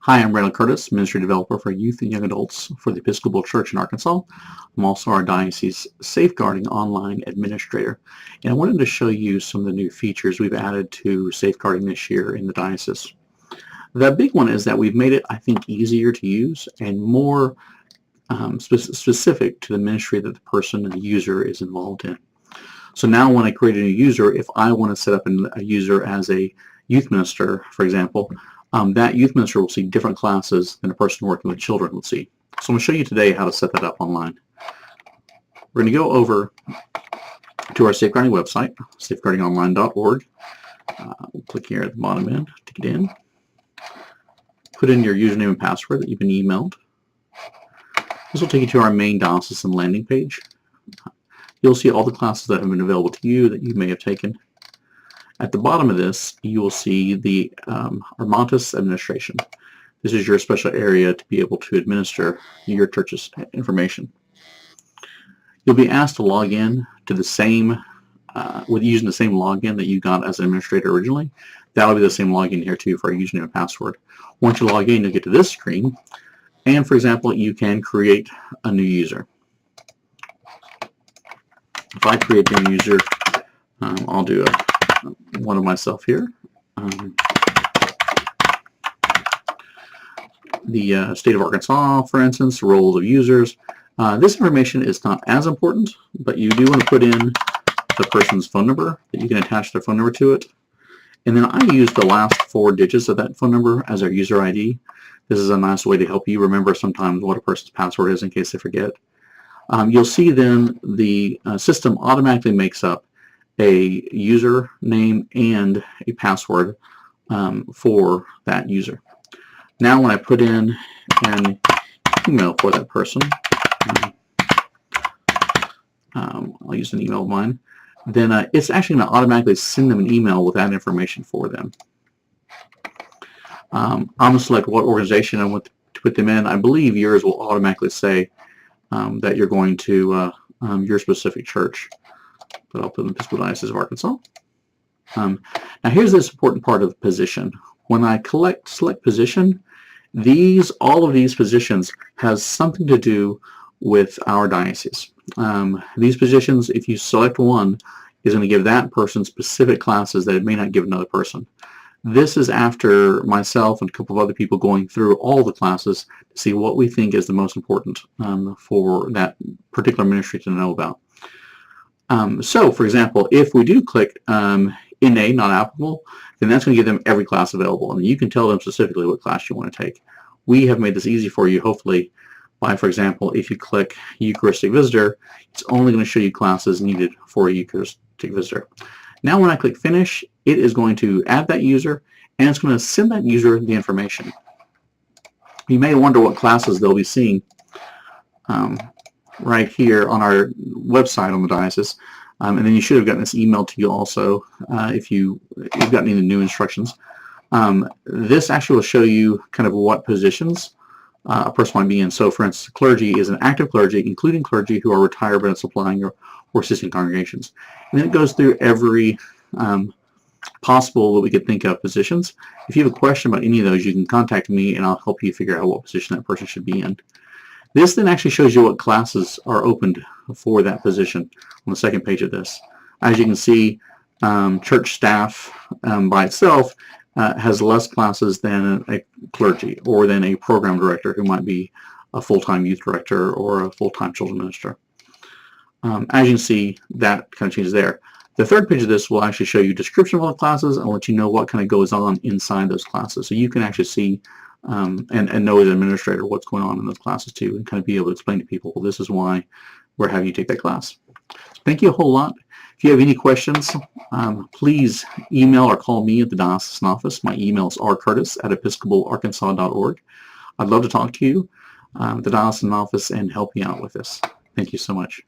Hi, I'm Randall Curtis, Ministry Developer for Youth and Young Adults for the Episcopal Church in Arkansas. I'm also our Diocese Safeguarding Online Administrator, and I wanted to show you some of the new features we've added to safeguarding this year in the diocese. The big one is that we've made it, I think, easier to use and more specific to the ministry that the person and the user is involved in. So now when I create a new user, if I want to set up a user as a youth minister, for example, that youth minister will see different classes than a person working with children will see. So I'm going to show you today how to set that up online. We're going to go over to our safeguarding website, safeguardingonline.org. We'll click here at the bottom end to get in. Put in your username and password that you've been emailed. This will take you to our main diocesan landing page. You'll see all the classes that have been available to you that you may have taken. At the bottom of this, you will see the Armantis administration. This is your special area to be able to administer your church's information. You'll be asked to log in to the same, using the same login that you got as an administrator originally. That'll be the same login here too for our username and password. Once you log in, you'll get to this screen, and for example, you can create a new user. If I create a new user, I'll do one of myself here. The state of Arkansas, for instance, roles of users. This information is not as important, but you do want to put in the person's phone number, that you can attach their phone number to it. And then I use the last 4 digits of that phone number as our user ID. This is a nice way to help you remember sometimes what a person's password is in case they forget. You'll see then the system automatically makes up a user name and a password for that user. Now when I put in an email for that person, I'll use an email of mine, then it's actually going to automatically send them an email with that information for them. I'm going to select what organization I want to put them in. I believe yours will automatically say that you're going to your specific church. But I'll put in Episcopal Diocese of Arkansas. Now here's this important part of the position. When I select position, all of these positions has something to do with our diocese. These positions, if you select one, is going to give that person specific classes that it may not give another person. This is after myself and a couple of other people going through all the classes to see what we think is the most important for that particular ministry to know about. So, for example, if we do click NA, not applicable, then that's going to give them every class available, and you can tell them specifically what class you want to take. We have made this easy for you, hopefully, by, for example, if you click Eucharistic Visitor, it's only going to show you classes needed for a Eucharistic Visitor. Now when I click Finish, it is going to add that user, and it's going to send that user the information. You may wonder what classes they'll be seeing right here on our website on the diocese, and then you should have gotten this email to you also if you've gotten any new instructions. This actually will show you kind of what positions a person might be in. So for instance, clergy is an active clergy, including clergy who are retired but supplying or assisting congregations. And then it goes through every possible that we could think of positions. If you have a question about any of those, you can contact me and I'll help you figure out what position that person should be in. This then actually shows you what classes are opened for that position on the second page of this. As you can see, church staff by itself has less classes than a clergy or than a program director who might be a full-time youth director or a full-time children minister. As you can see, that kind of changes there. The third page of this will actually show you description of all the classes and let you know what kind of goes on inside those classes. So you can actually see and know as an administrator what's going on in those classes too, and kind of be able to explain to people, well, this is why we're having you take that class. Thank you a whole lot. If you have any questions, please email or call me at the diocesan office. My email is rcurtis@episcopalarkansas.org. I'd love to talk to you at the diocesan office and help you out with this. Thank you so much.